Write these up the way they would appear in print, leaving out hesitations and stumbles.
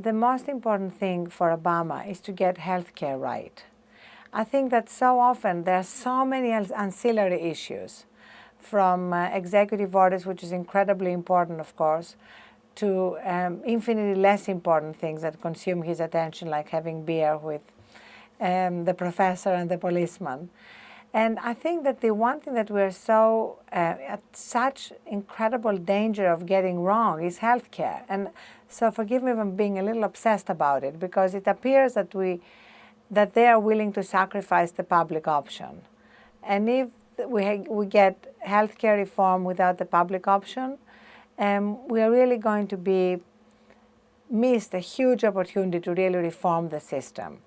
the most important thing for Obama is to get healthcare right. I think that so often there are so many ancillary issues, from executive orders, which is incredibly important, of course, to infinitely less important things that consume his attention, like having beer with the professor and the policeman. And I think that the one thing that we're so at such incredible danger of getting wrong is healthcare. And so forgive me if I'm being a little obsessed about it, because it appears that they are willing to sacrifice the public option. And if we get healthcare reform without the public option, we are really going to be missed a huge opportunity to really reform the system.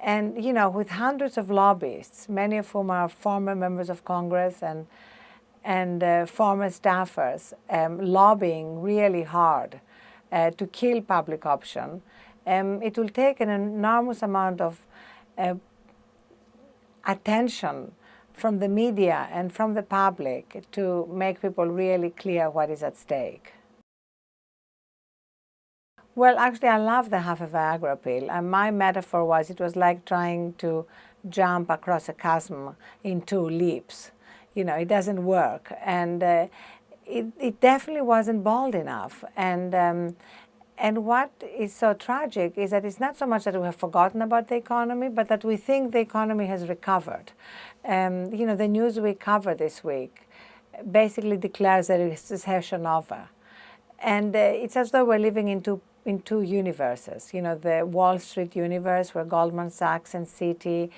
And, with hundreds of lobbyists, many of whom are former members of Congress and former staffers, lobbying really hard to kill public option, it will take an enormous amount of attention from the media and from the public to make people really clear what is at stake. Well, actually, I love the half a Viagra pill. And my metaphor was it was like trying to jump across a chasm in two leaps. It doesn't work. And it definitely wasn't bold enough. And what is so tragic is that it's not so much that we have forgotten about the economy, but that we think the economy has recovered. The news we cover this week basically declares that it's recession over. And it's as though we're living in two universes. The Wall Street universe, where Goldman Sachs and Citi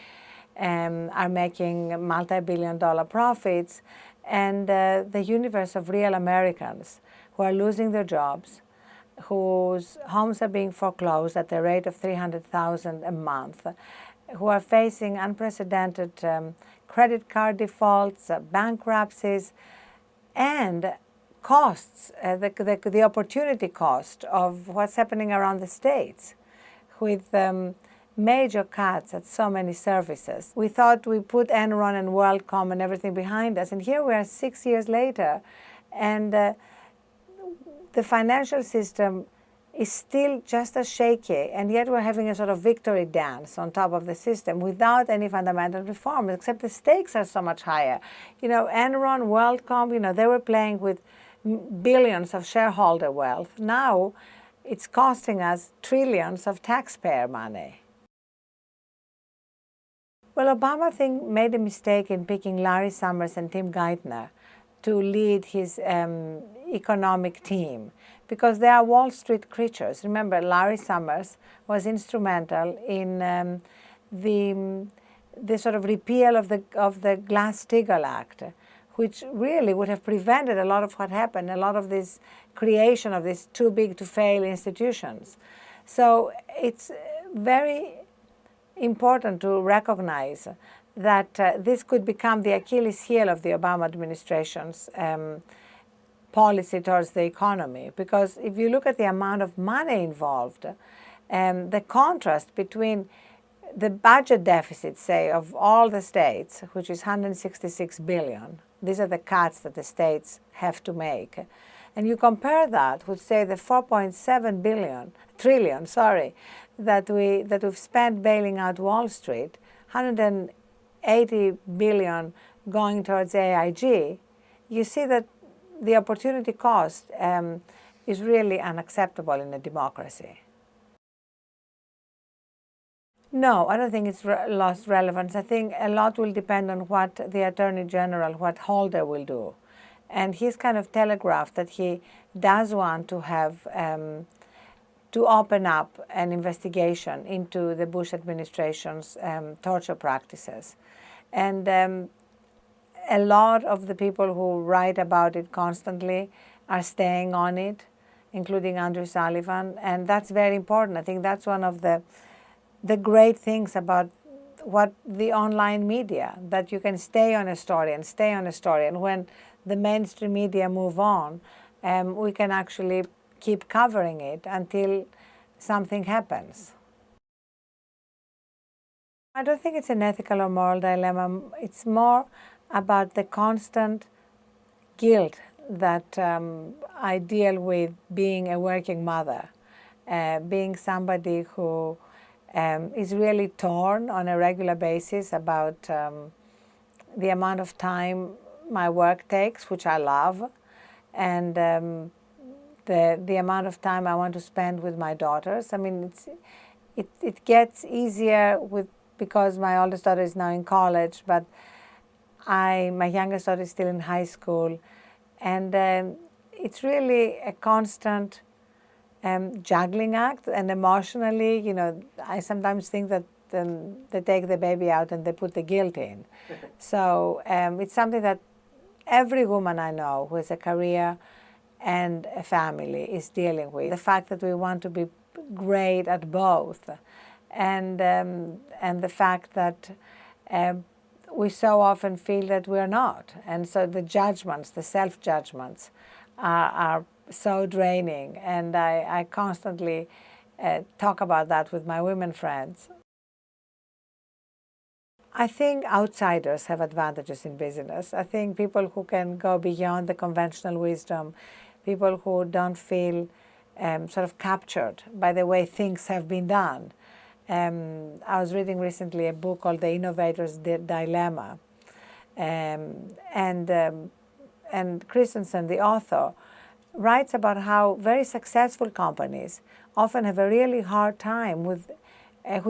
are making multi-billion-dollar profits, and the universe of real Americans who are losing their jobs, whose homes are being foreclosed at the rate of $300,000 a month, who are facing unprecedented credit card defaults, bankruptcies, and costs, the opportunity cost of what's happening around the states with major cuts at so many services. We thought we put Enron and WorldCom and everything behind us, and here we are 6 years later, and the financial system is still just as shaky, and yet we're having a sort of victory dance on top of the system without any fundamental reform, except the stakes are so much higher. Enron, WorldCom, they were playing with billions of shareholder wealth. Now it's costing us trillions of taxpayer money. Well, Obama, I think, made a mistake in picking Larry Summers and Tim Geithner to lead his economic team, because they are Wall Street creatures. Remember, Larry Summers was instrumental in the sort of repeal of the Glass-Steagall Act, which really would have prevented a lot of what happened, a lot of this creation of these too-big-to-fail institutions. So it's very important to recognize that this could become the Achilles heel of the Obama administration's policy towards the economy. Because if you look at the amount of money involved, the contrast between the budget deficit, say, of all the states, which is $166 billion, these are the cuts that the states have to make, and you compare that with, say, the $4.7 trillion that we've spent bailing out Wall Street, $180 billion going towards AIG, you see that the opportunity cost is really unacceptable in a democracy. No, I don't think it's lost relevance. I think a lot will depend on what the Attorney General, what Holder will do. And he's kind of telegraphed that he does want to have, to open up an investigation into the Bush administration's torture practices. And a lot of the people who write about it constantly are staying on it, including Andrew Sullivan, and that's very important. I think that's one of the great things about what the online media, that you can stay on a story and stay on a story, and when the mainstream media move on, we can actually keep covering it until something happens. I don't think it's an ethical or moral dilemma. It's more about the constant guilt that I deal with being a working mother. being somebody who is really torn on a regular basis about the amount of time my work takes, which I love, and the amount of time I want to spend with my daughters. I mean, it gets easier because my oldest daughter is now in college, but my youngest daughter is still in high school, and it's really a constant juggling act. And emotionally, I sometimes think that they take the baby out and they put the guilt in. So it's something that every woman I know who has a career and a family is dealing with. The fact that we want to be great at both, and the fact that we so often feel that we're not. And so the judgments, the self-judgments are so draining. And I constantly talk about that with my women friends. I think outsiders have advantages in business. I think people who can go beyond the conventional wisdom, people who don't feel sort of captured by the way things have been done. I was reading recently a book called The Innovator's Dilemma. And Christensen, the author, writes about how very successful companies often have a really hard time with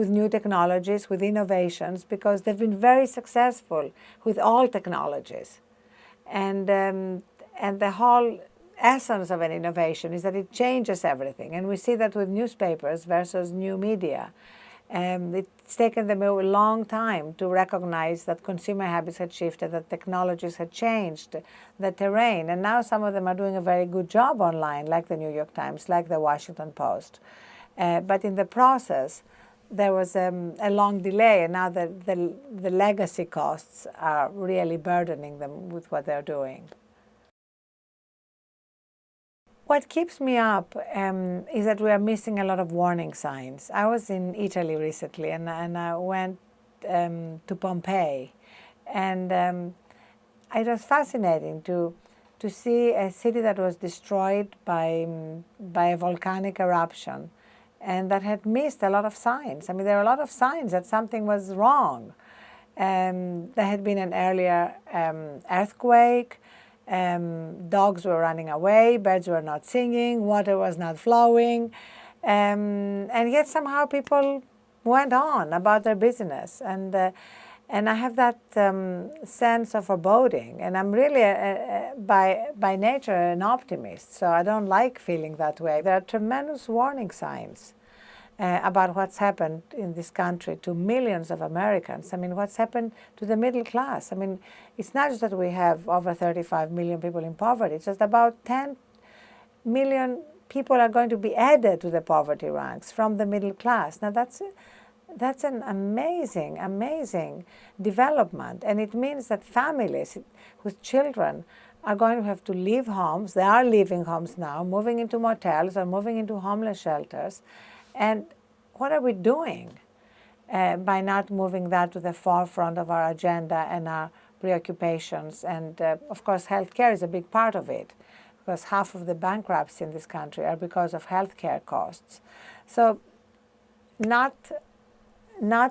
new technologies, with innovations, because they've been very successful with all technologies. And the whole essence of an innovation is that it changes everything. And we see that with newspapers versus new media. It's taken them a long time to recognize that consumer habits had shifted, that technologies had changed the terrain. And now some of them are doing a very good job online, like the New York Times, like the Washington Post. But in the process, there was a long delay, and now the legacy costs are really burdening them with what they're doing. What keeps me up is that we are missing a lot of warning signs. I was in Italy recently, and I went to Pompeii, and it was fascinating to see a city that was destroyed by a volcanic eruption, and that had missed a lot of signs. I mean, there were a lot of signs that something was wrong. There had been an earlier earthquake. Dogs were running away, birds were not singing, water was not flowing, and yet somehow people went on about their business. And I have that sense of foreboding, and I'm really by nature an optimist, so I don't like feeling that way. There are tremendous warning signs about what's happened in this country to millions of Americans. I mean, what's happened to the middle class. I mean, it's not just that we have over 35 million people in poverty. It's just about 10 million people are going to be added to the poverty ranks from the middle class. Now, that's an amazing, amazing development. And it means that families with children are going to have to leave homes. They are leaving homes now, moving into motels or moving into homeless shelters. And what are we doing by not moving that to the forefront of our agenda and our preoccupations? And of course, healthcare is a big part of it, because half of the bankruptcies in this country are because of healthcare costs. So not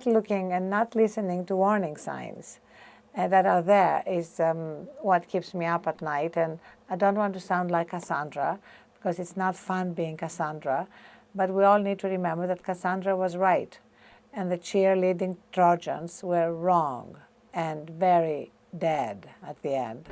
looking and not listening to warning signs that are there is what keeps me up at night. And I don't want to sound like Cassandra, because it's not fun being Cassandra. But we all need to remember that Cassandra was right, and the cheerleading Trojans were wrong and very dead at the end.